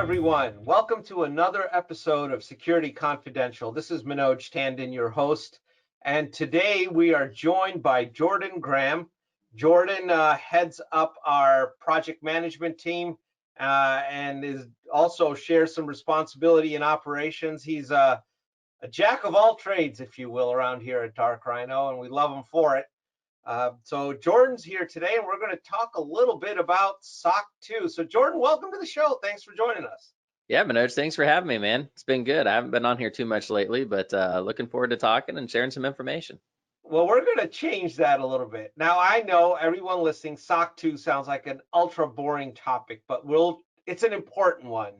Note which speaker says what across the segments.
Speaker 1: everyone. Welcome to another episode of Security Confidential. This is Manoj Tandon, your host, and today we are joined by Jordan Graham. Jordan heads up our project management team and is also shares some responsibility in operations. He's a jack of all trades, if you will, around here at Dark Rhino, and we love him for it. So Jordan's here today, and we're going to talk a little bit about SOC2. So Jordan, welcome to the show. Thanks for joining us.
Speaker 2: Yeah, Manoj, thanks for having me, man. It's been good. I haven't been on here too much lately, but looking forward to talking and sharing some information.
Speaker 1: Well, we're going to change that a little bit. Now, I know everyone listening, SOC2 sounds like an ultra boring topic, but it's an important one.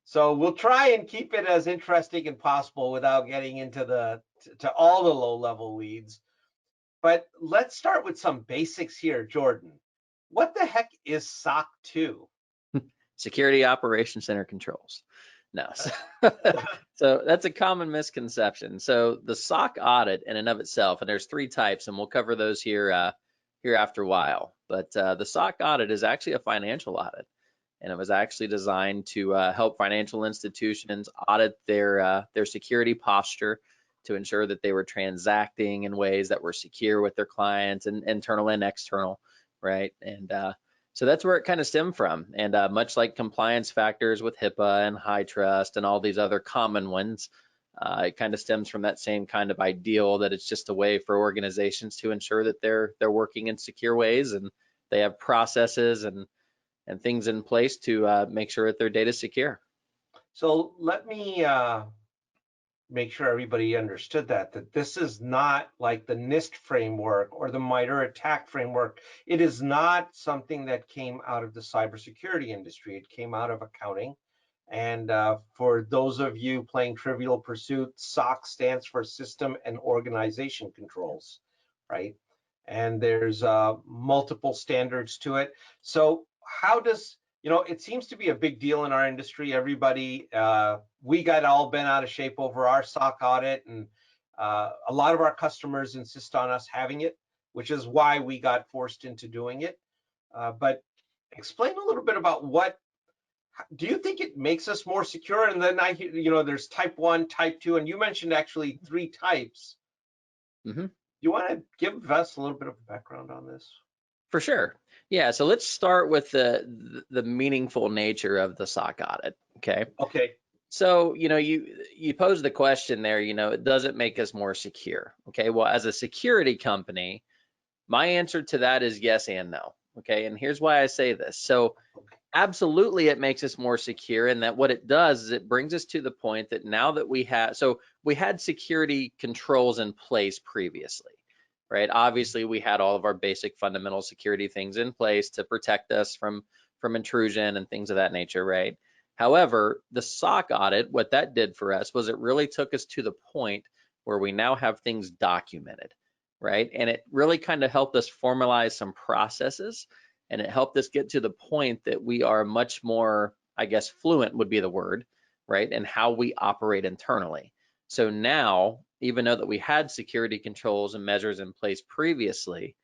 Speaker 1: So we'll try and keep it as interesting as possible without getting into to all the low-level weeds. But let's start with some basics here, Jordan. What the heck is SOC2?
Speaker 2: Security Operations Center Controls. No, so that's a common misconception. So the SOC audit in and of itself, and there's three types, and we'll cover those here after a while. But the SOC audit is actually a financial audit, and it was actually designed to help financial institutions audit their security posture, to ensure that they were transacting in ways that were secure with their clients, and internal and external, right? And so that's where it kind of stemmed from. And much like compliance factors with HIPAA and high trust and all these other common ones, it kind of stems from that same kind of ideal that it's just a way for organizations to ensure that they're working in secure ways, and they have processes and things in place to make sure that their data is secure.
Speaker 1: So let me make sure everybody understood that this is not like the NIST framework or the MITRE ATT&CK framework. It is not something that came out of the cybersecurity industry. It came out of accounting. And for those of you playing Trivial Pursuit, SOC stands for System and Organization Controls, right? And there's multiple standards to it. So how does, it seems to be a big deal in our industry. Everybody, we got all bent out of shape over our SOC audit, and a lot of our customers insist on us having it, which is why we got forced into doing it. But explain a little bit about do you think it makes us more secure? And then I hear, there's type 1, type 2, and you mentioned actually 3 types.
Speaker 2: Mm-hmm.
Speaker 1: Do you want to give us a little bit of a background on this?
Speaker 2: For sure. Yeah, so let's start with the meaningful nature of the SOC audit, okay?
Speaker 1: Okay.
Speaker 2: So, you pose the question there, does it make us more secure? Okay, well, as a security company, my answer to that is yes and no, okay? And here's why I say this. So absolutely it makes us more secure, and that what it does is it brings us to the point that now that we had security controls in place previously, right? Obviously, we had all of our basic fundamental security things in place to protect us from intrusion and things of that nature, right? However, the SOC audit, what that did for us was it really took us to the point where we now have things documented, right? And it really kind of helped us formalize some processes, and it helped us get to the point that we are much more, I guess, fluent would be the word, right? And how we operate internally. So now, even though that we had security controls and measures in place previously,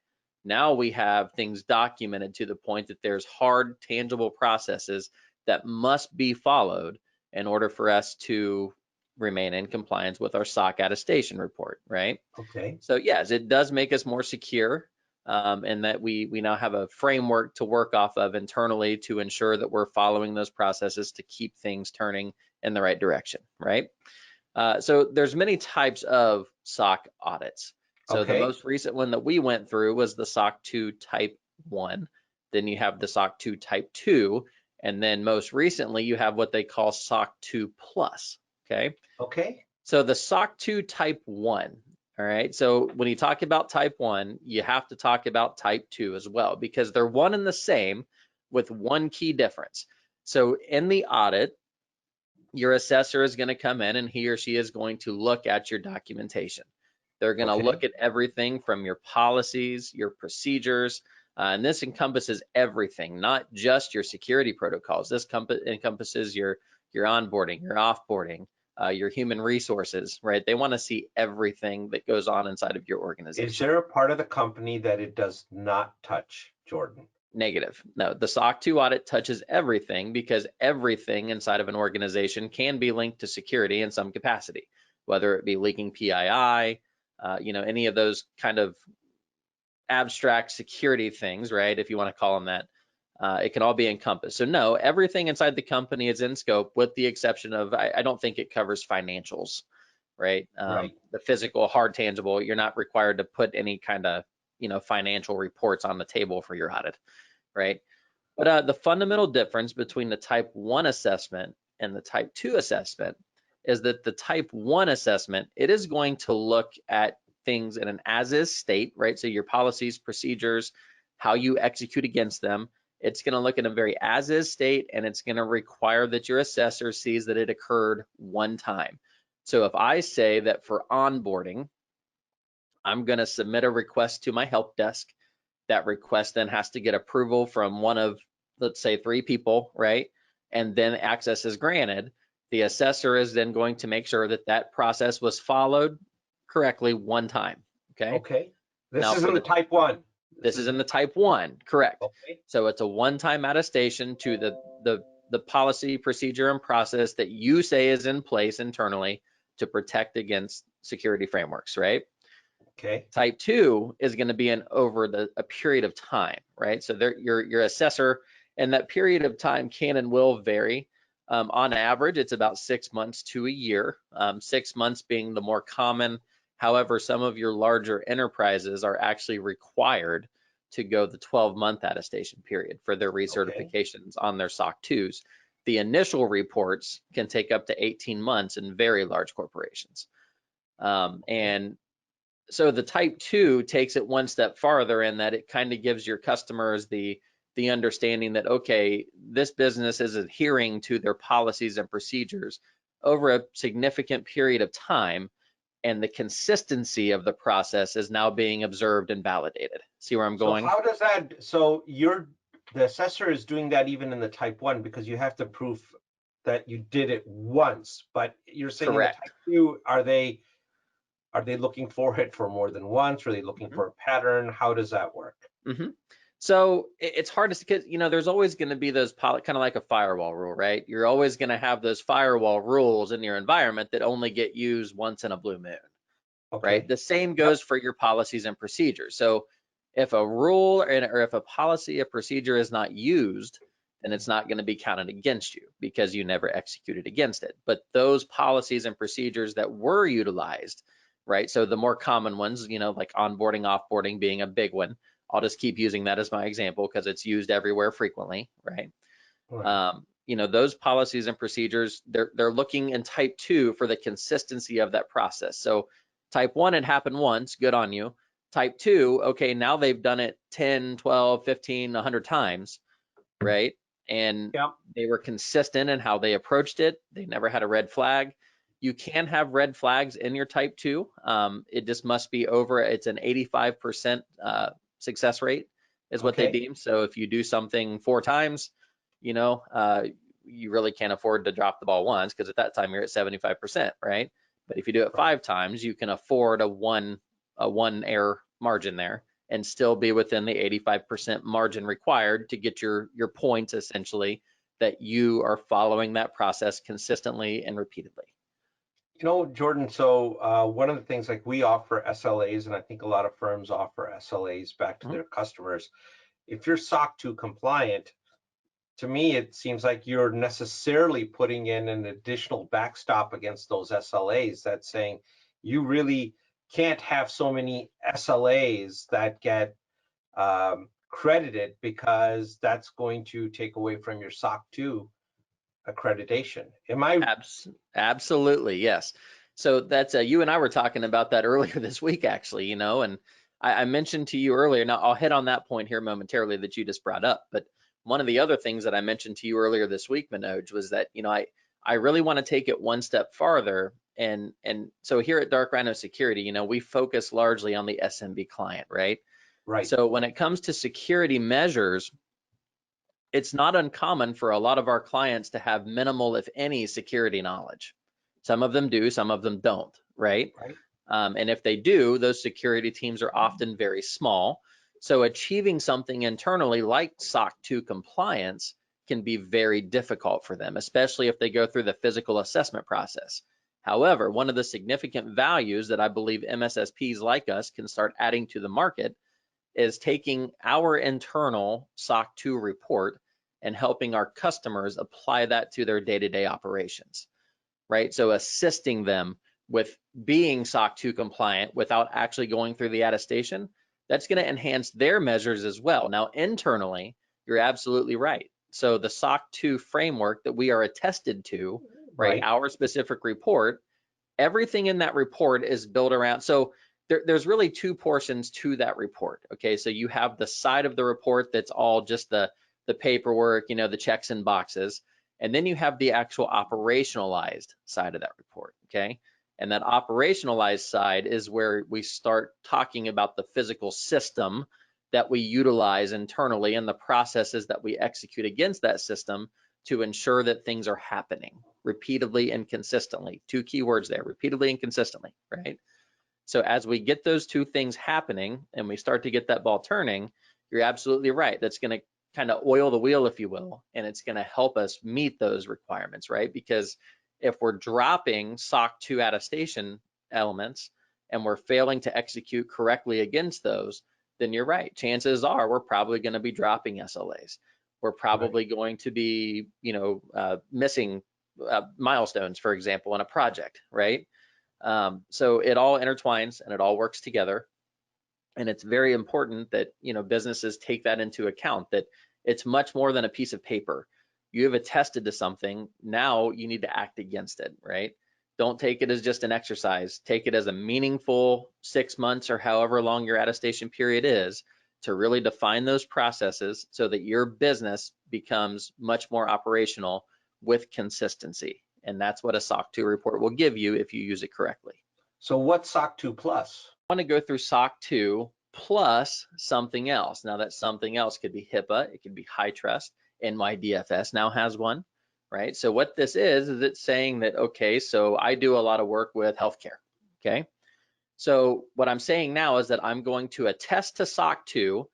Speaker 2: now we have things documented to the point that there's hard, tangible processes that must be followed in order for us to remain in compliance with our SOC attestation report, right?
Speaker 1: Okay.
Speaker 2: So yes, it does make us more secure, and that we now have a framework to work off of internally to ensure that we're following those processes to keep things turning in the right direction, right? So there's many types of SOC audits. So
Speaker 1: Okay.
Speaker 2: The most recent one that we went through was the SOC2 Type 1. Then you have the SOC2 Type 2, and then most recently you have what they call SOC2 Plus, okay?
Speaker 1: Okay.
Speaker 2: So the SOC2 Type 1, all right? So when you talk about Type 1, you have to talk about Type 2 as well, because they're one and the same with one key difference. So in the audit, your assessor is going to come in and he or she is going to look at your documentation. They're going to look at everything from your policies, your procedures, and this encompasses everything, not just your security protocols. This encompasses your onboarding, your offboarding, your human resources, right? They want to see everything that goes on inside of your organization.
Speaker 1: Is there a part of the company that it does not touch, Jordan?
Speaker 2: Negative. No, the SOC 2 audit touches everything because everything inside of an organization can be linked to security in some capacity, whether it be leaking PII, any of those kind of abstract security things, right? If you want to call them that, it can all be encompassed. So no, everything inside the company is in scope with the exception of, I don't think it covers financials, right?
Speaker 1: Right.
Speaker 2: The physical, hard, tangible, you're not required to put any kind of, financial reports on the table for your audit, right? But the fundamental difference between the type 1 assessment and the type 2 assessment is that the type 1 assessment, it is going to look at things in an as-is state, right? So your policies, procedures, how you execute against them. It's going to look at a very as-is state, and it's going to require that your assessor sees that it occurred one time. So if I say that for onboarding, I'm going to submit a request to my help desk. That request then has to get approval from one of, let's say, 3 people, right? And then access is granted. The assessor is then going to make sure that that process was followed correctly one time, okay?
Speaker 1: Okay. This
Speaker 2: Now
Speaker 1: is
Speaker 2: for
Speaker 1: in the
Speaker 2: the,
Speaker 1: type 1.
Speaker 2: this is in the type 1, correct.
Speaker 1: Okay.
Speaker 2: So it's a one-time attestation to the policy, procedure, and process that you say is in place internally to protect against security frameworks, right?
Speaker 1: Okay.
Speaker 2: Type 2 is going to be over a period of time, right? So your assessor, and that period of time can and will vary. On average, it's about 6 months to a year, 6 months being the more common. However, some of your larger enterprises are actually required to go the 12-month attestation period for their recertifications on their SOC 2s. The initial reports can take up to 18 months in very large corporations. And so the type 2 takes it one step farther in that it kind of gives your customers the understanding that, okay, this business is adhering to their policies and procedures over a significant period of time, and the consistency of the process is now being observed and validated. See where I'm going?
Speaker 1: So how does that, so the assessor is doing that even in the type 1 because you have to prove that you did it once, but you're saying
Speaker 2: Correct.
Speaker 1: in the type 2, are they looking for it for more than once? Are they looking for a pattern? How does that work?
Speaker 2: So it's hard to, because there's always going to be those kind of like a firewall rule, right? You're always going to have those firewall rules in your environment that only get used once in a blue moon, right? The same goes for your policies and procedures. So if a rule or if a policy, a procedure is not used, then it's not going to be counted against you because you never executed against it. But those policies and procedures that were utilized, right? So the more common ones, like onboarding, offboarding being a big one. I'll just keep using that as my example because it's used everywhere frequently, right? Those policies and procedures, they're looking in type 2 for the consistency of that process. So type 1, it happened once, good on you. Type 2, okay, now they've done it 10, 12, 15, 100 times, right? And they were consistent in how they approached it. They never had a red flag. You can have red flags in your type 2. It just must be over, it's an 85% success rate is what they deem. So if you do something 4 times, you really can't afford to drop the ball once because at that time you're at 75%, right? But if you do it 5 times, you can afford a one error margin there and still be within the 85% margin required to get your points, essentially, that you are following that process consistently and repeatedly.
Speaker 1: Jordan, so one of the things, like, we offer SLAs, and I think a lot of firms offer SLAs back to their customers. If you're SOC 2 compliant, to me, it seems like you're necessarily putting in an additional backstop against those SLAs that's saying you really can't have so many SLAs that get credited because that's going to take away from your SOC 2 accreditation. Am I?
Speaker 2: Absolutely, yes. So that's you and I were talking about that earlier this week, actually, and I mentioned to you earlier. Now I'll hit on that point here momentarily that you just brought up. But one of the other things that I mentioned to you earlier this week, Manoj, was that I really want to take it one step farther. And so here at Dark Rhino Security, we focus largely on the SMB client, right?
Speaker 1: Right.
Speaker 2: So when it comes to security measures, it's not uncommon for a lot of our clients to have minimal, if any, security knowledge. Some of them do, some of them don't, right? And if they do, those security teams are often very small. So achieving something internally like SOC 2 compliance can be very difficult for them, especially if they go through the physical assessment process. However, one of the significant values that I believe MSSPs like us can start adding to the market is taking our internal SOC 2 report and helping our customers apply that to their day-to-day operations, right? So assisting them with being SOC 2 compliant without actually going through the attestation, that's going to enhance their measures as well. Now, internally, you're absolutely right. So the SOC 2 framework that we are attested to, right, our specific report, everything in that report is built around, so there's really two portions to that report, okay? So you have the side of the report that's all just the paperwork, you know, the checks and boxes, and then you have the actual operationalized side of that report, okay? And that operationalized side is where we start talking about the physical system that we utilize internally and the processes that we execute against that system to ensure that things are happening repeatedly and consistently. Two key words there, repeatedly and consistently, right? So as we get those two things happening and we start to get that ball turning, you're absolutely right. That's going to kind of oil the wheel, if you will, and it's going to help us meet those requirements, right? Because if we're dropping SOC 2 attestation elements and we're failing to execute correctly against those, then you're right. Chances are we're probably going to be dropping SLAs. We're probably going to be, you know, missing milestones, for example, in a project, right? So it all intertwines and it all works together. And it's very important that, you know, businesses take that into account, that it's much more than a piece of paper. You have attested to something, now you need to act against it, right? Don't take it as just an exercise. Take it as a meaningful 6 months or however long your attestation period is to really define those processes so that your business becomes much more operational with consistency. And that's what a SOC 2 report will give you if you use it correctly.
Speaker 1: So what's SOC 2 Plus?
Speaker 2: I want to go through SOC 2 plus something else. Now that something else could be HIPAA, it could be high trust, NYDFS now has one, right? So what this is it's saying that, okay, so I do a lot of work with healthcare, okay? So what I'm saying now is that I'm going to attest to SOC 2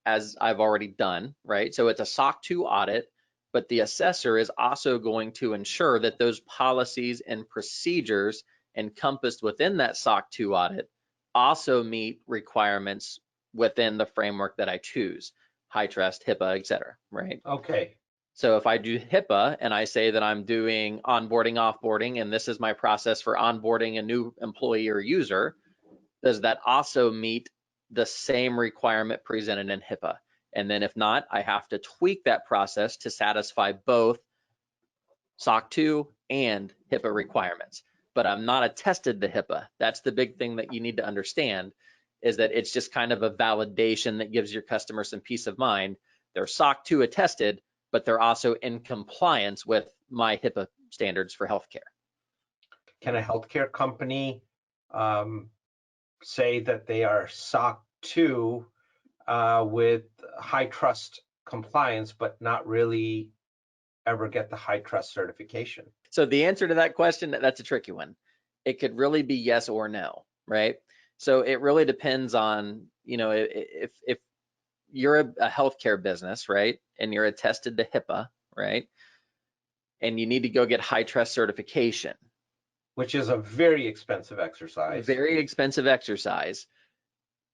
Speaker 2: as I've already done, right? So it's a SOC 2 audit, but the assessor is also going to ensure that those policies and procedures encompassed within that SOC 2 audit also meet requirements within the framework that I choose, high trust, HIPAA, et cetera, right?
Speaker 1: Okay.
Speaker 2: So if I do HIPAA and I say that I'm doing onboarding, offboarding, and this is my process for onboarding a new employee or user, does that also meet the same requirement presented in HIPAA? And then if not, I have to tweak that process to satisfy both SOC 2 and HIPAA requirements. But I'm not attested to HIPAA. That's the big thing that you need to understand, is that it's just kind of a validation that gives your customer some peace of mind. They're SOC 2 attested, but they're also in compliance with my HIPAA standards for healthcare.
Speaker 1: Can a healthcare company say that they are SOC 2 with high trust compliance, but not really ever get the high trust certification?
Speaker 2: So the answer to that question, that's a tricky one. It could really be yes or no, right? So it really depends on, you know, if you're a healthcare business, right, and you're attested to HIPAA, right, and you need to go get high trust certification,
Speaker 1: which is a very expensive exercise.
Speaker 2: Very expensive exercise.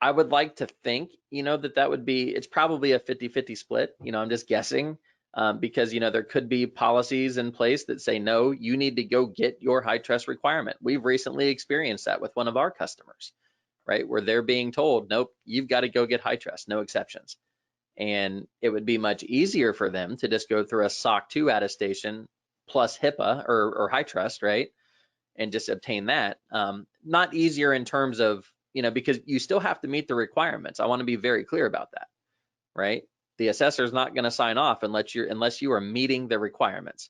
Speaker 2: I would like to think, you know, that would be, it's probably a 50-50 split. You know, I'm just guessing. Because, you know, there could be policies in place that say, no, you need to go get your high trust requirement. We've recently experienced that with one of our customers, right? Where they're being told, nope, you've got to go get high trust, no exceptions. And it would be much easier for them to just go through a SOC 2 attestation plus HIPAA or high trust, right? And just obtain that. Not easier in terms of, you know, because you still have to meet the requirements. I want to be very clear about that, right? The assessor is not going to sign off unless you are meeting the requirements.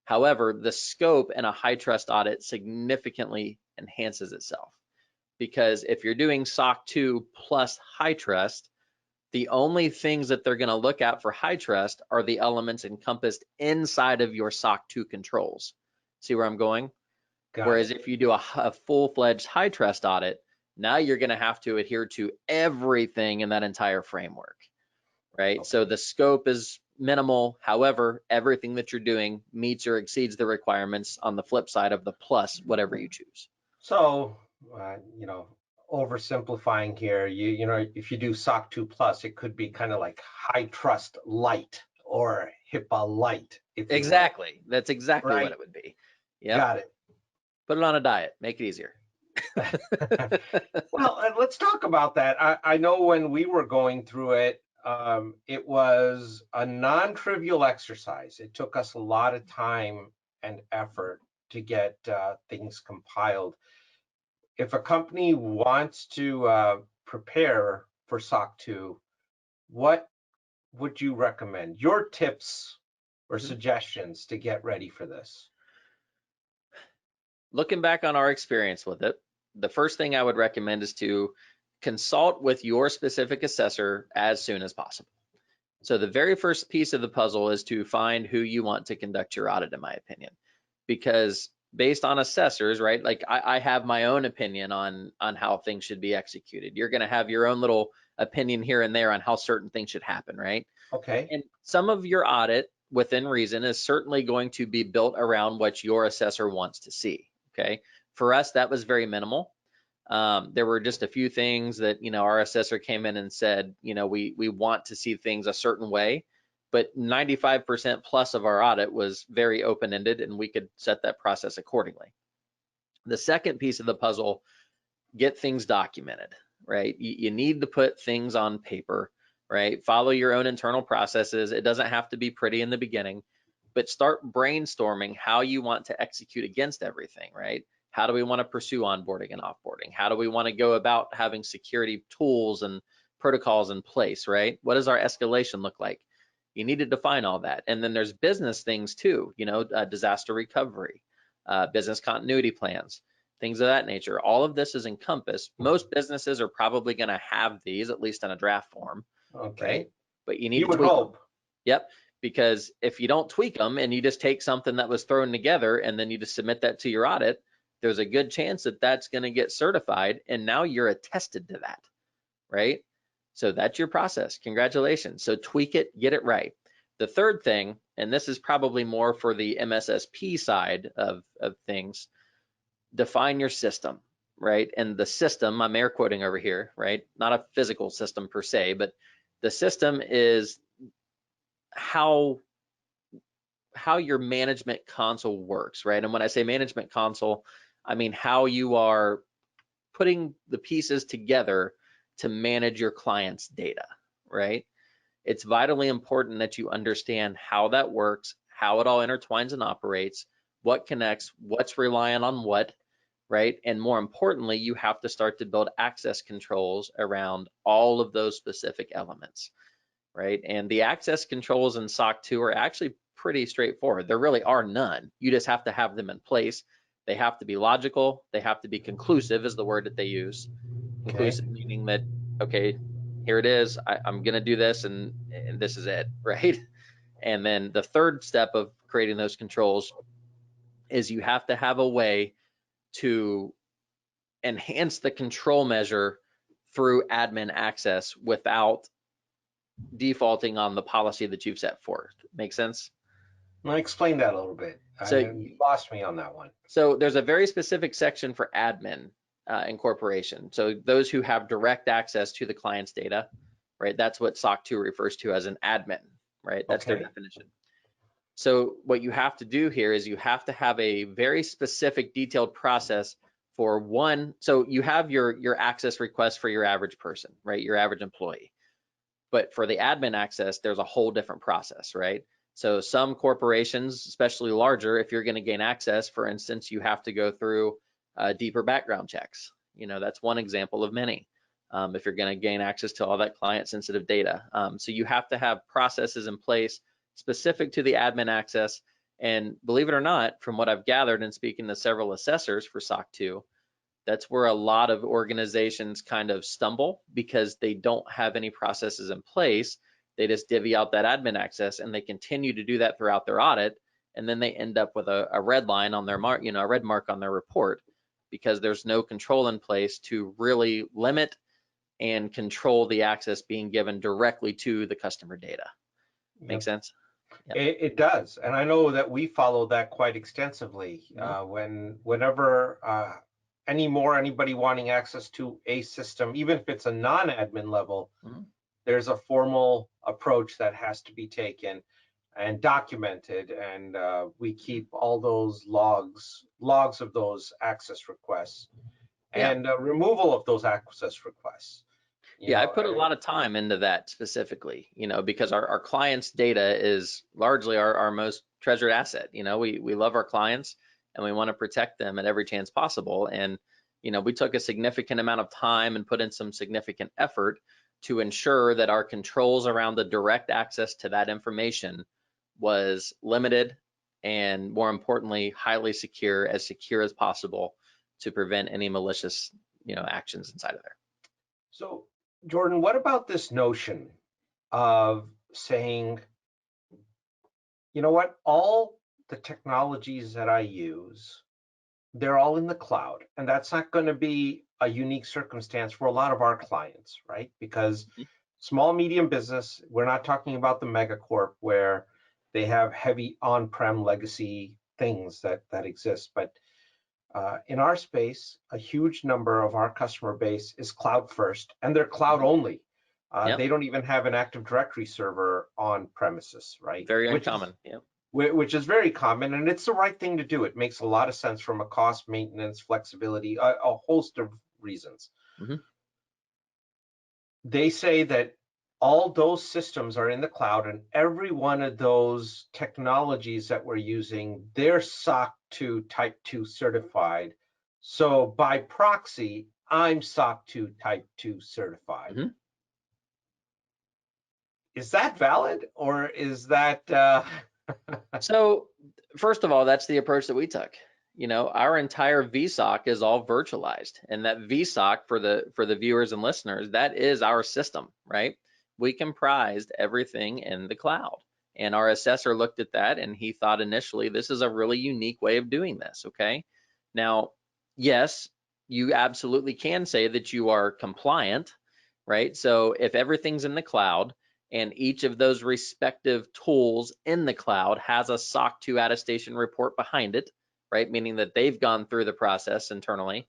Speaker 2: However, the scope in a high trust audit significantly enhances itself, because if you're doing SOC 2 plus high trust, the only things that they're going to look at for high trust are the elements encompassed inside of your SOC 2 controls. See where I'm going? Whereas if you do a full-fledged high trust audit, Now you're going to have to adhere to everything in that entire framework, right?
Speaker 1: Okay.
Speaker 2: So the scope is minimal. However, everything that you're doing meets or exceeds the requirements on the flip side of the plus, whatever you choose.
Speaker 1: So, you know, oversimplifying here, you know, if you do SOC 2 Plus, it could be kind of like high trust light or HIPAA light, if you will.
Speaker 2: Exactly. That's exactly what
Speaker 1: Right.
Speaker 2: it would be. Yep.
Speaker 1: Got it.
Speaker 2: Put it on a diet. Make it easier.
Speaker 1: Well, let's talk about that. I know when we were going through it, it was a non-trivial exercise. It took us a lot of time and effort to get things compiled. If a company wants to prepare for SOC 2, what would you recommend? Your tips or
Speaker 2: Mhm.
Speaker 1: suggestions to get ready for this?
Speaker 2: Looking back on our experience with it, the first thing I would recommend is to consult with your specific assessor as soon as possible. So the very first piece of the puzzle is to find who you want to conduct your audit, in my opinion, because based on assessors, right? Like I have my own opinion on how things should be executed. You're going to have your own little opinion here and there on how certain things should happen, right?
Speaker 1: Okay.
Speaker 2: And some of your audit within reason is certainly going to be built around what your assessor wants to see. Okay. For us, that was very minimal. There were just a few things that, you know, our assessor came in and said, you know, we want to see things a certain way, but 95% plus of our audit was very open-ended and we could set that process accordingly. The second piece of the puzzle, get things documented, right? You need to put things on paper, right? Follow your own internal processes. It doesn't have to be pretty in the beginning, but start brainstorming how you want to execute against everything, right? How do we want to pursue onboarding and offboarding? How do we want to go about having security tools and protocols in place, right? What does our escalation look like? You need to define all that. And then there's business things too, you know, disaster recovery, business continuity plans, things of that nature. All of this is encompassed. Most businesses are probably going to have these, at least in a draft form, right?
Speaker 1: Okay.
Speaker 2: But you need
Speaker 1: You
Speaker 2: to
Speaker 1: would
Speaker 2: tweak them.
Speaker 1: hope.
Speaker 2: Yep, because if you don't tweak them and you just take something that was thrown together and then you just submit that to your audit, there's a good chance that that's going to get certified and now you're attested to that, right? So that's your process. Congratulations. So tweak it, get it right. The third thing, and this is probably more for the MSSP side of things, define your system, right? And the system, I'm air quoting over here, right? Not a physical system per se, but the system is how your management console works, right? And when I say management console, I mean how you are putting the pieces together to manage your client's data, right? It's vitally important that you understand how that works, how it all intertwines and operates, what connects, what's reliant on what, right? And more importantly, you have to start to build access controls around all of those specific elements, right? And the access controls in SOC 2 are actually pretty straightforward. There really are none. You just have to have them in place. They have to be logical. They have to be conclusive is the word that they use.
Speaker 1: Okay.
Speaker 2: Conclusive meaning that, okay, here it is. I'm going to do this and this is it, right? And then the third step of creating those controls is you have to have a way to enhance the control measure through admin access without defaulting on the policy that you've set forth. Make sense?
Speaker 1: Now explain that a little bit.
Speaker 2: So,
Speaker 1: You lost me on that one.
Speaker 2: so there's a very specific section for admin incorporation. So those who have direct access to the client's data, right? That's what SOC 2 refers to as an admin, right? That's their
Speaker 1: Okay.
Speaker 2: definition. So what you have to do here is you have to have a very specific detailed process for one. So you have your access request for your average person, right? Your average employee. But for the admin access, there's a whole different process, right? So some corporations, especially larger, if you're going to gain access, for instance, you have to go through deeper background checks. You know, that's one example of many. If you're going to gain access to all that client sensitive data. So you have to have processes in place specific to the admin access. And believe it or not, from what I've gathered and speaking to several assessors for SOC 2, that's where a lot of organizations kind of stumble because they don't have any processes in place. They just divvy out that admin access and they continue to do that throughout their audit. And then they end up with a red line on their mark, you know, a red mark on their report. because there's no control in place to really limit and control the access being given directly to the customer data. Make sense?
Speaker 1: Yep. It does, and I know that we follow that quite extensively. Whenever anybody wanting access to a system, even if it's a non-admin level, there's a formal approach that has to be taken and documented, and we keep all those logs of those access requests and removal of those access requests.
Speaker 2: I put a lot of time into that specifically, because our clients' data is largely our most treasured asset. We love our clients and we want to protect them at every chance possible. And, we took a significant amount of time and put in some significant effort to ensure that our controls around the direct access to that information was limited and, more importantly, highly secure as possible to prevent any malicious, actions inside of there.
Speaker 1: So, Jordan, what about this notion of saying, you know what, all the technologies that I use, they're all in the cloud, and that's not going to be a unique circumstance for a lot of our clients, right? Because small, medium business, we're not talking about the megacorp where they have heavy on-prem legacy things that exist, but in our space, a huge number of our customer base is cloud first, and they're cloud only. They don't even have an Active Directory server on premises, right?
Speaker 2: Very uncommon.
Speaker 1: Which is very common, and it's the right thing to do. It makes a lot of sense from a cost, maintenance, flexibility, a host of reasons. They say that all those systems are in the cloud, and every one of those technologies that we're using, they're SOC2 Type 2 certified. So by proxy, I'm SOC2 Type 2 certified. Is that valid, or is that...
Speaker 2: So first of all, that's the approach that we took. Our entire VSOC is all virtualized, and that VSOC for the viewers and listeners, that is our system, right? We comprised everything in the cloud, and our assessor looked at that and he thought initially this is a really unique way of doing this. Okay, now yes, you absolutely can say that you are compliant, right? So if everything's in the cloud and each of those respective tools in the cloud has a SOC 2 attestation report behind it, right, meaning that they've gone through the process internally,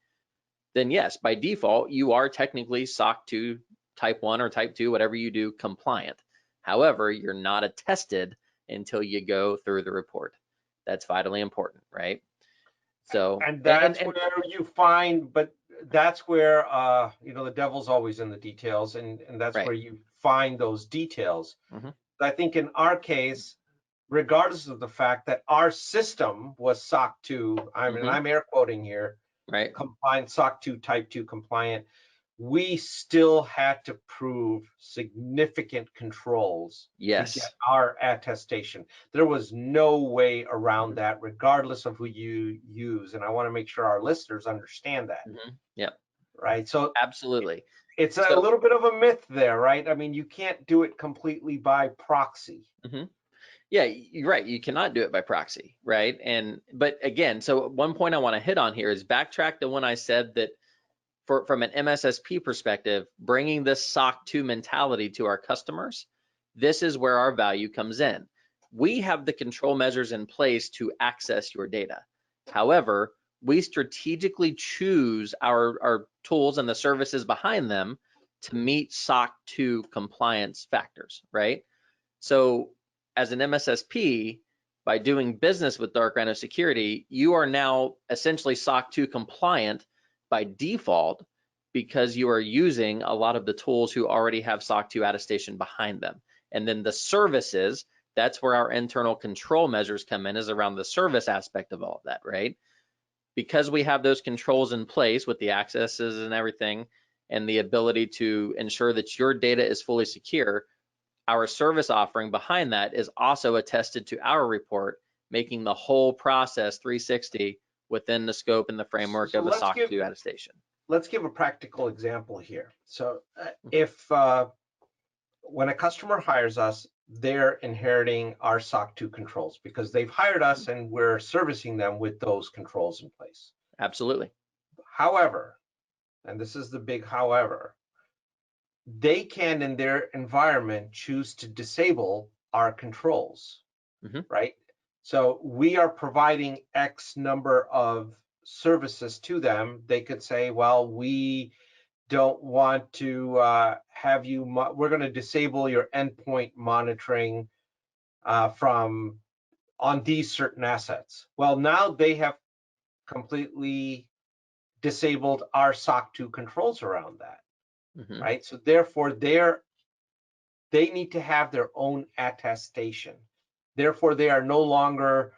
Speaker 2: then yes, by default, you are technically SOC 2 Type 1 or Type 2, whatever you do, compliant. However, you're not attested until you go through the report. That's vitally important, right? So,
Speaker 1: and that's where you find, but that's where the devil's always in the details, and that's where you find those details. I think in our case, regardless of the fact that our system was SOC 2, I'm air quoting here, compliant, SOC 2 Type 2 compliant, we still had to prove significant controls to get our attestation. There was no way around that, regardless of who you use. And I want to make sure our listeners understand that. Right. So
Speaker 2: absolutely.
Speaker 1: It's a little bit of a myth there, right? I mean, you can't do it completely by proxy.
Speaker 2: Yeah, you're right. You cannot do it by proxy, right? But again, so one point I want to hit on here is backtrack to when I said that from an MSSP perspective, bringing this SOC 2 mentality to our customers, this is where our value comes in. We have the control measures in place to access your data. However, we strategically choose our tools and the services behind them to meet SOC 2 compliance factors, right? So as an MSSP, by doing business with Dark Rhino Security, you are now essentially SOC 2 compliant by default because you are using a lot of the tools who already have SOC 2 attestation behind them. And then the services, that's where our internal control measures come in, is around the service aspect of all of that, right? Because we have those controls in place with the accesses and everything, and the ability to ensure that your data is fully secure, our service offering behind that is also attested to our report, making the whole process 360 within the scope and the framework of a SOC 2 attestation.
Speaker 1: Let's give a practical example here. So if when a customer hires us, they're inheriting our SOC 2 controls because they've hired us and we're servicing them with those controls in place.
Speaker 2: Absolutely.
Speaker 1: However, and this is the big however, they can in their environment choose to disable our controls, right? So we are providing X number of services to them. They could say, well, we don't want to have you, we're going to disable your endpoint monitoring from on these certain assets. Well, now they have completely disabled our SOC 2 controls around that, right? So therefore, they need to have their own attestation. Therefore, they are no longer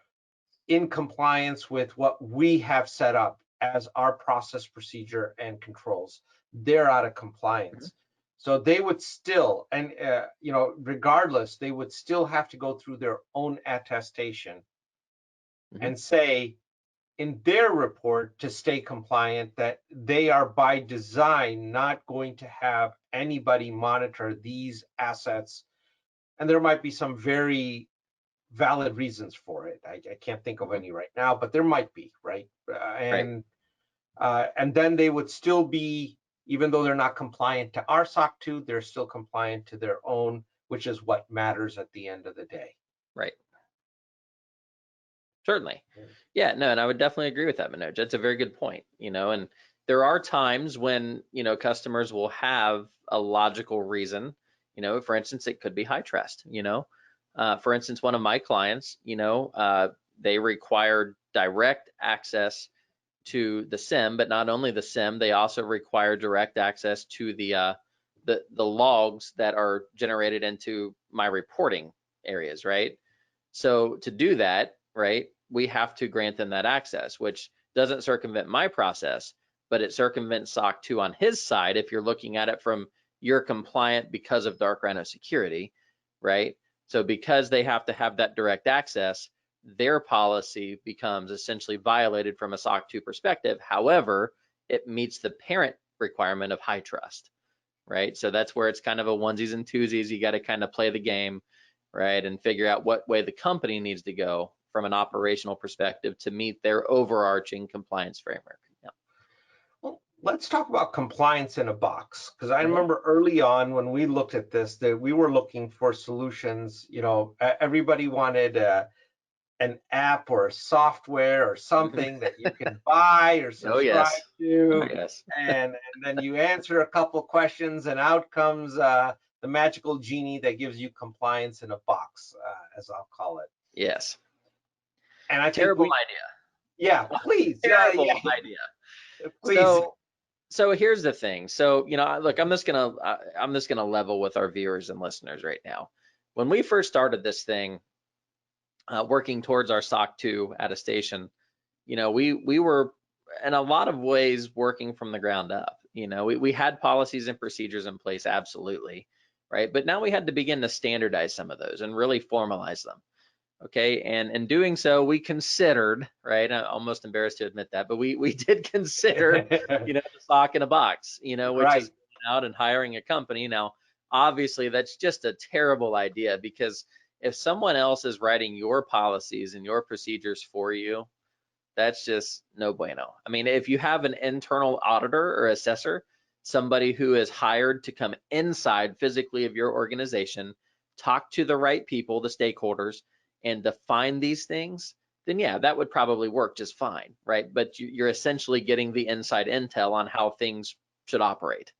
Speaker 1: in compliance with what we have set up as our process, procedure, and controls. They're out of compliance. So they would still, and regardless, they would still have to go through their own attestation and say in their report to stay compliant that they are by design not going to have anybody monitor these assets. And there might be some very valid reasons for it. I can't think of any right now, but there might be, right? And then they would still be, even though they're not compliant to our SOC 2, they're still compliant to their own, which is what matters at the end of the day.
Speaker 2: Right. Certainly. Yeah, no, and I would definitely agree with that, Manoj. That's a very good point, and there are times when, customers will have a logical reason, for instance, it could be high trust, for instance, one of my clients, they required direct access to the SIM, but not only the SIM, they also require direct access to the logs that are generated into my reporting areas, right? So to do that, right, we have to grant them that access, which doesn't circumvent my process, but it circumvents SOC 2 on his side if you're looking at it from you're compliant because of Dark Rhino Security, right? So because they have to have that direct access, their policy becomes essentially violated from a SOC 2 perspective. However, it meets the parent requirement of high trust, right? So that's where it's kind of a onesies and twosies. You got to kind of play the game, right, and figure out what way the company needs to go from an operational perspective to meet their overarching compliance framework. Yeah.
Speaker 1: Well, let's talk about compliance in a box, because I remember early on when we looked at this, that we were looking for solutions. Everybody wanted an app or a software or something that you can buy or subscribe to.
Speaker 2: Yes.
Speaker 1: And then you answer a couple questions and out comes the magical genie that gives you compliance in a box, as I'll call it.
Speaker 2: Yes.
Speaker 1: And I
Speaker 2: Terrible
Speaker 1: think
Speaker 2: idea.
Speaker 1: Yeah, please.
Speaker 2: Terrible idea.
Speaker 1: Please.
Speaker 2: So here's the thing. So, look, I'm just gonna level with our viewers and listeners right now. When we first started this thing, working towards our SOC 2 attestation, we were in a lot of ways working from the ground up. We had policies and procedures in place, absolutely, right? But now we had to begin to standardize some of those and really formalize them. Okay, and in doing so, we considered, right? I'm almost embarrassed to admit that, but we did consider, the SOC in a box, which is going out and hiring a company. Now, obviously, that's just a terrible idea, because if someone else is writing your policies and your procedures for you, that's just no bueno. I mean, if you have an internal auditor or assessor, somebody who is hired to come inside physically of your organization, talk to the right people, the stakeholders, and define these things, then yeah, that would probably work just fine, right? But you're essentially getting the inside intel on how things should operate,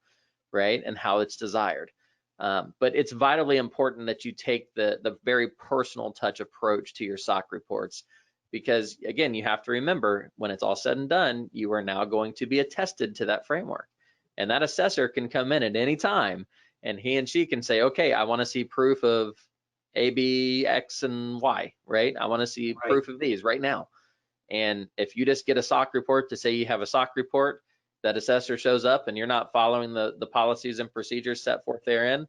Speaker 2: right? And how it's desired. But it's vitally important that you take the very personal touch approach to your SOC reports, because again, you have to remember, when it's all said and done, you are now going to be attested to that framework. And that assessor can come in at any time and he and she can say, okay, I want to see proof of A, B, X, and Y, right? I want to see proof of these right now. And if you just get a SOC report to say you have a SOC report, that assessor shows up and you're not following the policies and procedures set forth therein,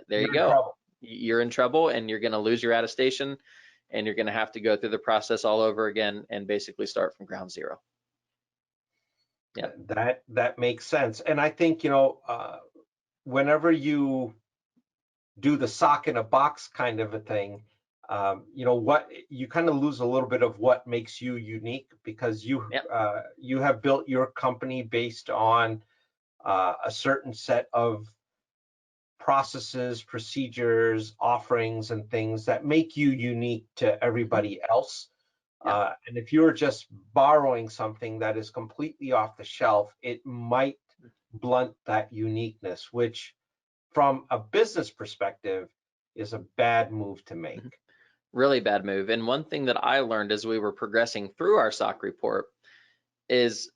Speaker 2: there you go. You're in trouble, and you're going to lose your attestation, and you're going to have to go through the process all over again and basically start from ground zero. Yeah,
Speaker 1: that makes sense. And I think, whenever you do the SOC in a box kind of a thing, you know, what you kind of lose a little bit of what makes you unique, because
Speaker 2: Yep.
Speaker 1: you have built your company based on a certain set of processes, procedures, offerings, and things that make you unique to everybody else.
Speaker 2: Yep.
Speaker 1: And if you're just borrowing something that is completely off the shelf, it might blunt that uniqueness, which from a business perspective is a bad move to make.
Speaker 2: Really bad move. And one thing that I learned as we were progressing through our SOC report is,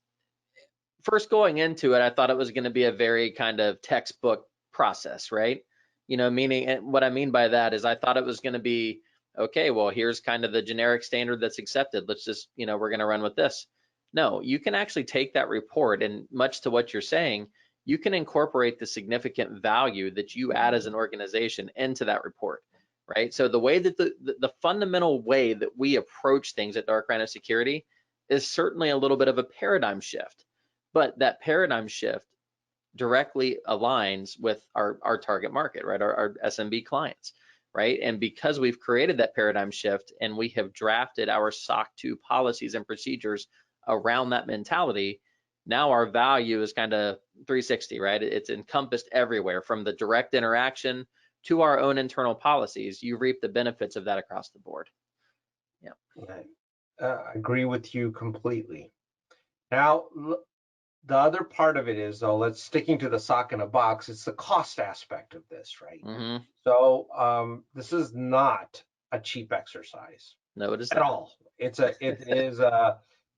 Speaker 2: first going into it, I thought it was going to be a very kind of textbook process, right? You know, meaning, and what I mean by that is I thought it was going to be, okay, well, here's kind of the generic standard that's accepted. Let's just, you know, we're going to run with this. No, you can actually take that report, and much to what you're saying, you can incorporate the significant value that you add as an organization into that report, right? So the way that the fundamental way that we approach things at Dark Rhino Security is certainly a little bit of a paradigm shift, but that paradigm shift directly aligns with our target market, right? Our SMB clients, right? And because we've created that paradigm shift and we have drafted our SOC2 policies and procedures around that mentality, now our value is kind of 360, right? It's encompassed everywhere, from the direct interaction to our own internal policies. You reap the benefits of that across the board. Yeah.
Speaker 1: I agree with you completely. Now, the other part of it is, though, let's sticking to the sock in a box, it's the cost aspect of this, right?
Speaker 2: Mm-hmm.
Speaker 1: So this is not a cheap exercise.
Speaker 2: No, it is
Speaker 1: at
Speaker 2: not.
Speaker 1: all.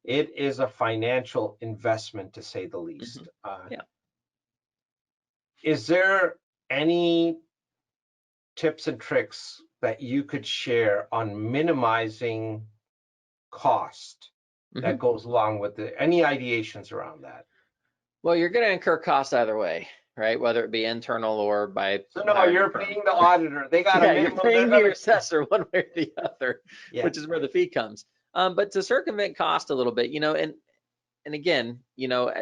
Speaker 1: It is a financial investment, to say the least.
Speaker 2: Yeah.
Speaker 1: Is there any tips and tricks that you could share on minimizing cost that goes along with it? Any ideations around that?
Speaker 2: Well, you're going to incur costs either way, right? Whether it be internal or by
Speaker 1: So no,
Speaker 2: hiring a
Speaker 1: you're
Speaker 2: firm.
Speaker 1: paying the auditor. They got a
Speaker 2: Yeah, you're
Speaker 1: minimum. They're
Speaker 2: paying
Speaker 1: gonna,
Speaker 2: your assessor one way or the other,
Speaker 1: yeah,
Speaker 2: which is where the fee comes. But to circumvent cost a little bit, you know, and again, you know,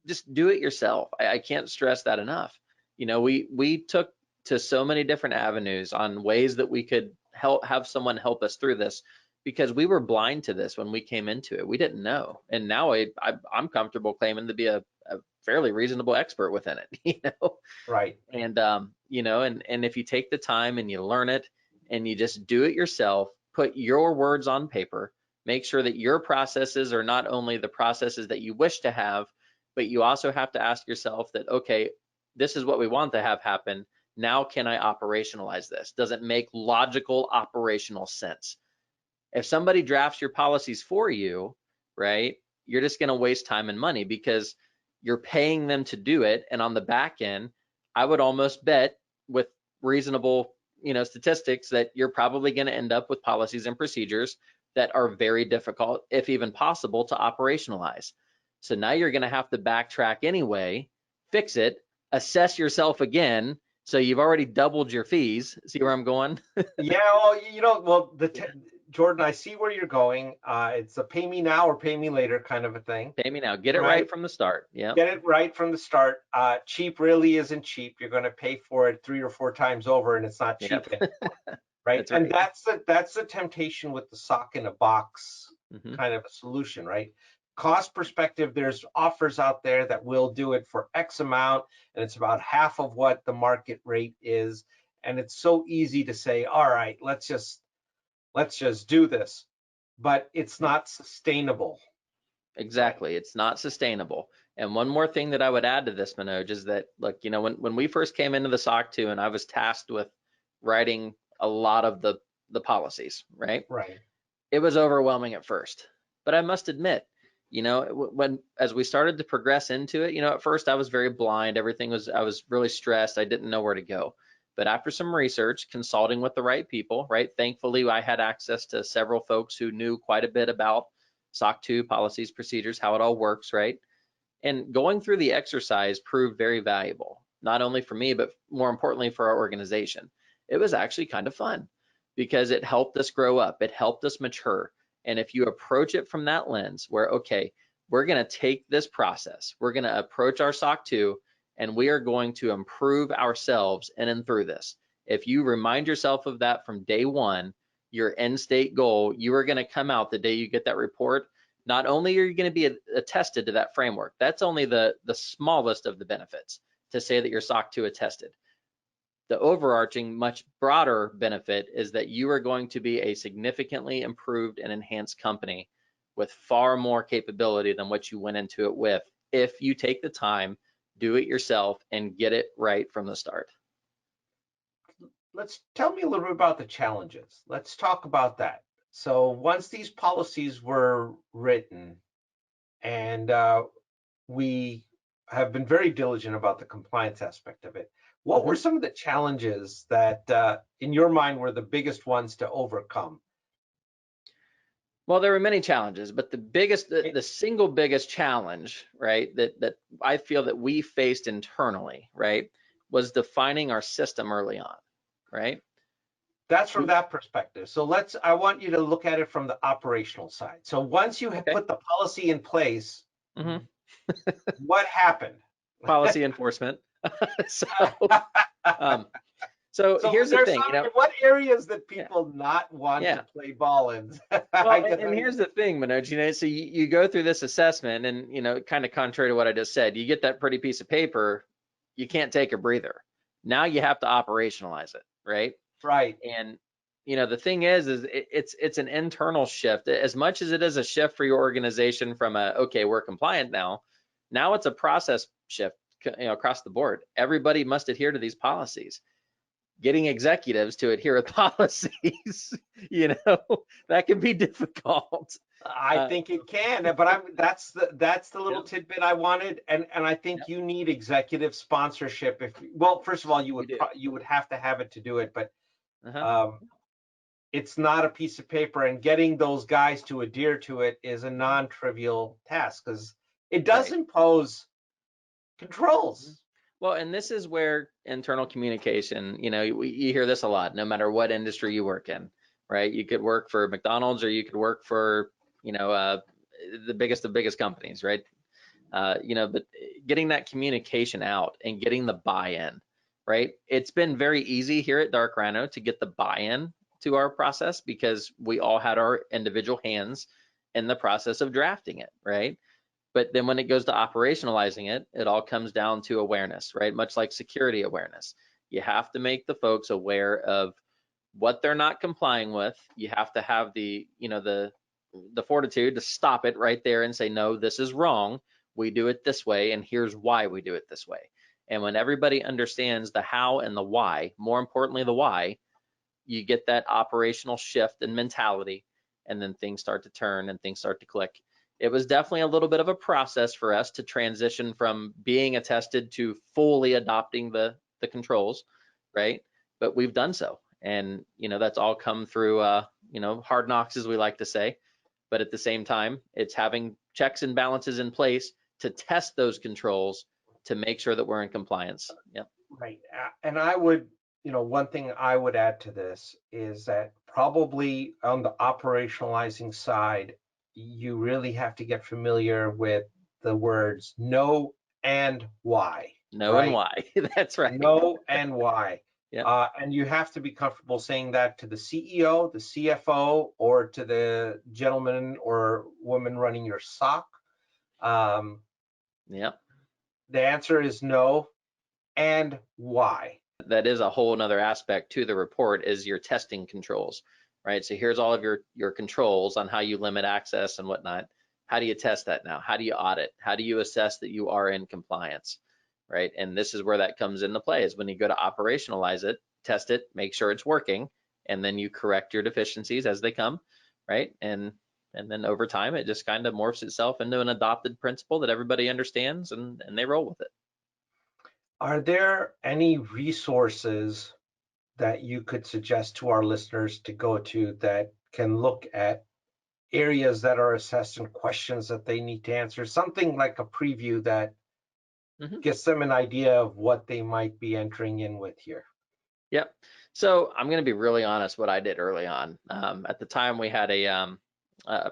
Speaker 2: just do it yourself. I can't stress that enough. You know, we took to so many different avenues on ways that we could have someone help us through this, because we were blind to this when we came into it. We didn't know, and now I'm comfortable claiming to be a fairly reasonable expert within it. You know,
Speaker 1: right.
Speaker 2: and you know, and if you take the time and you learn it and you just do it yourself, put your words on paper, make sure that your processes are not only the processes that you wish to have, but you also have to ask yourself that, okay, this is what we want to have happen. Now, can I operationalize this? Does it make logical operational sense? If somebody drafts your policies for you, right, you're just going to waste time and money, because you're paying them to do it. And on the back end, I would almost bet with reasonable, you know, statistics that you're probably going to end up with policies and procedures that are very difficult, if even possible, to operationalize. So now you're going to have to backtrack anyway, fix it, assess yourself again. So you've already doubled your fees. See where I'm going?
Speaker 1: Yeah, well, you know, well, Jordan, I see where you're going. It's a pay me now or pay me later kind of a thing,
Speaker 2: Pay me now. Get it
Speaker 1: right?
Speaker 2: right from the start. Yeah.
Speaker 1: Get it right from the start. Cheap really isn't cheap. You're going to pay for it 3 or 4 times over, and it's not cheap
Speaker 2: Yep.
Speaker 1: anymore, right?
Speaker 2: That's
Speaker 1: And
Speaker 2: right.
Speaker 1: that's the temptation with the sock in a box
Speaker 2: Mm-hmm.
Speaker 1: kind of a solution, right? Cost perspective, there's offers out there that will do it for X amount, and it's about half of what the market rate is. And it's so easy to say, all right, let's just do this, but it's
Speaker 2: Yep.
Speaker 1: not sustainable, right?
Speaker 2: Exactly. It's not sustainable. And one more thing that I would add to this, Manoj, is that, look, you know, when we first came into the SOC 2 and I was tasked with writing a lot of the policies, right?
Speaker 1: Right.
Speaker 2: It was overwhelming at first. But I must admit, you know, when as we started to progress into it, you know, at first I was very blind. I was really stressed. I didn't know where to go. But after some research, consulting with the right people, right? Thankfully, I had access to several folks who knew quite a bit about SOC 2 policies, procedures, how it all works, right? And going through the exercise proved very valuable, not only for me, but more importantly for our organization. It was actually kind of fun because it helped us grow up. It helped us mature. And if you approach it from that lens where, okay, we're going to take this process, we're going to approach our SOC 2, and we are going to improve ourselves in and through this. If you remind yourself of that from day one, your end state goal, you are going to come out the day you get that report. Not only are you going to be attested to that framework, that's only the smallest of the benefits to say that you're SOC 2 attested. The overarching, much broader benefit is that you are going to be a significantly improved and enhanced company with far more capability than what you went into it with if you take the time, do it yourself, and get it right from the start.
Speaker 1: Let's tell me a little bit about the challenges. Let's talk about that. So once these policies were written, and we have been very diligent about the compliance aspect of it, what were some of the challenges that, in your mind, were the biggest ones to overcome?
Speaker 2: Well, there were many challenges, but the single biggest challenge, right, that I feel that we faced internally, right, was defining our system early on, right?
Speaker 1: That's from that perspective. So I want you to look at it from the operational side. So once you have put the policy in place, what happened?
Speaker 2: Policy enforcement. So here's the thing,
Speaker 1: what areas that people not want to play ball in?
Speaker 2: Well, and here's the thing, Manoj, so you go through this assessment and, kind of contrary to what I just said, you get that pretty piece of paper, you can't take a breather. Now you have to operationalize it, right?
Speaker 1: Right.
Speaker 2: And, the thing is it's an internal shift. As much as it is a shift for your organization from okay, we're compliant now it's a process shift, across the board. Everybody must adhere to these policies. Getting executives to adhere to policies, that can be difficult.
Speaker 1: I think it can, but that's the little tidbit I wanted, and I think you need executive sponsorship. Well, first of all, you would have to have it to do it, but it's not a piece of paper, and getting those guys to adhere to it is a non-trivial task because it does impose controls.
Speaker 2: Well, and this is where internal communication, you hear this a lot, no matter what industry you work in, right? You could work for McDonald's or you could work for, the biggest companies, right? But getting that communication out and getting the buy-in, right? It's been very easy here at Dark Rhino to get the buy-in to our process because we all had our individual hands in the process of drafting it, right? But then when it goes to operationalizing it, it all comes down to awareness, right? Much like security awareness. You have to make the folks aware of what they're not complying with. You have to have the fortitude to stop it right there and say, no, this is wrong. We do it this way, and here's why we do it this way. And when everybody understands the how and the why, more importantly, the why, you get that operational shift in mentality, and then things start to turn and things start to click. It was definitely a little bit of a process for us to transition from being attested to fully adopting the controls, right? But we've done so. And, that's all come through, hard knocks, as we like to say. But at the same time, it's having checks and balances in place to test those controls to make sure that we're in compliance. Yep.
Speaker 1: Right. And I would, one thing I would add to this is that probably on the operationalizing side, you really have to get familiar with the words no and why.
Speaker 2: No and why. That's right.
Speaker 1: No and why.
Speaker 2: Yeah.
Speaker 1: And you have to be comfortable saying that to the CEO, the CFO, or to the gentleman or woman running your SOC.
Speaker 2: Yeah.
Speaker 1: The answer is no and why.
Speaker 2: That is a whole nother aspect to the report is your testing controls, right? So here's all of your controls on how you limit access and whatnot. How do you test that now? How do you audit? How do you assess that you are in compliance, right? And this is where that comes into play is when you go to operationalize it, test it, make sure it's working, and then you correct your deficiencies as they come, right? And then over time, it just kind of morphs itself into an adopted principle that everybody understands and they roll with it.
Speaker 1: Are there any resources that you could suggest to our listeners to go to that can look at areas that are assessed and questions that they need to answer? Something like a preview that gets them an idea of what they might be entering in with here.
Speaker 2: Yep. So I'm going to be really honest what I did early on. At the time, we had a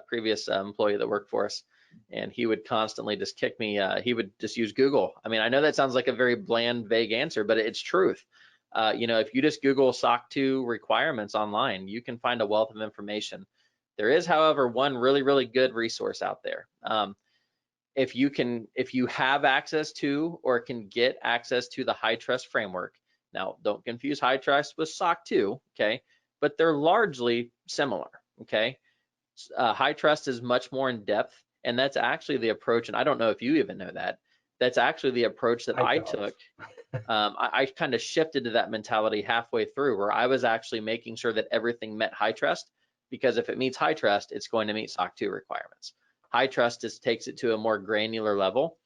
Speaker 2: previous employee that worked for us, and he would constantly just kick me. He would just use Google. I mean, I know that sounds like a very bland, vague answer, but it's truth. If you just Google SOC2 requirements online, you can find a wealth of information. There is, however, one really, really good resource out there. If you have access to or can get access to the high trust framework. Now, don't confuse high trust with SOC2, okay? But they're largely similar, okay? High trust is much more in depth, and that's actually the approach, and I don't know if you even know that, that's actually the approach that I took. I kind of shifted to that mentality halfway through, where I was actually making sure that everything met high trust, because if it meets high trust, it's going to meet SOC2 requirements. High trust just takes it to a more granular level.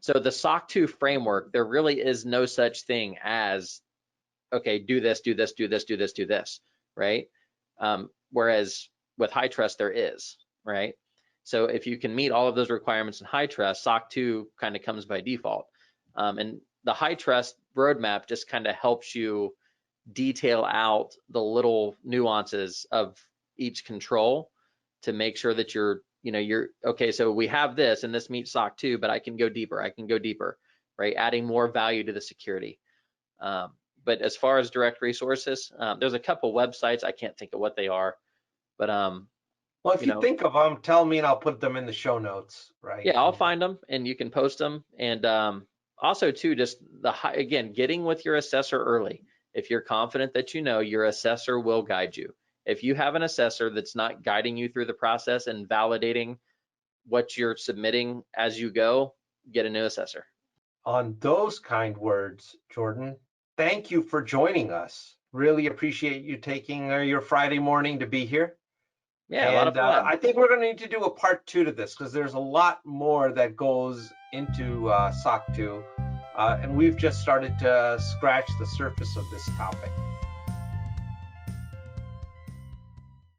Speaker 2: So the SOC2 framework, there really is no such thing as, okay, do this, do this, do this, do this, do this, right? Whereas with high trust, there is, right? So if you can meet all of those requirements in high trust, SOC2 kind of comes by default. And the high trust roadmap just kind of helps you detail out the little nuances of each control to make sure that you're okay, so we have this and this meets SOC2, but I can go deeper, right? Adding more value to the security. But as far as direct resources, there's a couple websites, I can't think of what they are, but
Speaker 1: well, if you think of them, tell me and I'll put them in the show notes, right?
Speaker 2: Yeah, I'll find them and you can post them. And also too, just again, getting with your assessor early. If you're confident that your assessor will guide you. If you have an assessor that's not guiding you through the process and validating what you're submitting as you go, get a new assessor.
Speaker 1: On those kind words, Jordan, thank you for joining us. Really appreciate you taking your Friday morning to be here.
Speaker 2: Yeah, a lot of fun.
Speaker 1: I think we're going to need to do a part 2 to this, because there's a lot more that goes into SOC 2, and we've just started to scratch the surface of this topic.